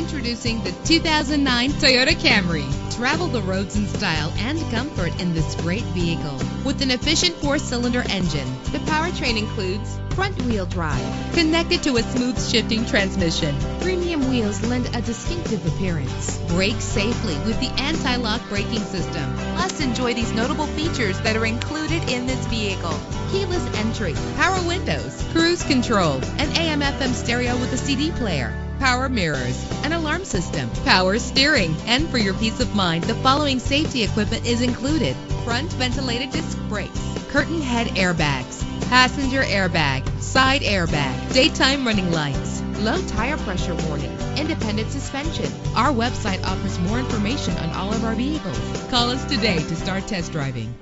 Introducing the 2009 Toyota Camry. Travel the roads in style and comfort in this great vehicle. With an efficient 4-cylinder engine, the powertrain includes front-wheel drive, connected to a smooth shifting transmission. Premium wheels lend a distinctive appearance. Brake safely with the anti-lock braking system. Plus, enjoy these notable features that are included in this vehicle: keyless entry, power windows, cruise control, an AM/FM stereo with a CD player, power mirrors, an alarm system, power steering. And for your peace of mind, the following safety equipment is included: front ventilated disc brakes, curtain head airbags, passenger airbag, side airbag, daytime running lights, low tire pressure warning, independent suspension. Our website offers more information on all of our vehicles. Call us today to start test driving.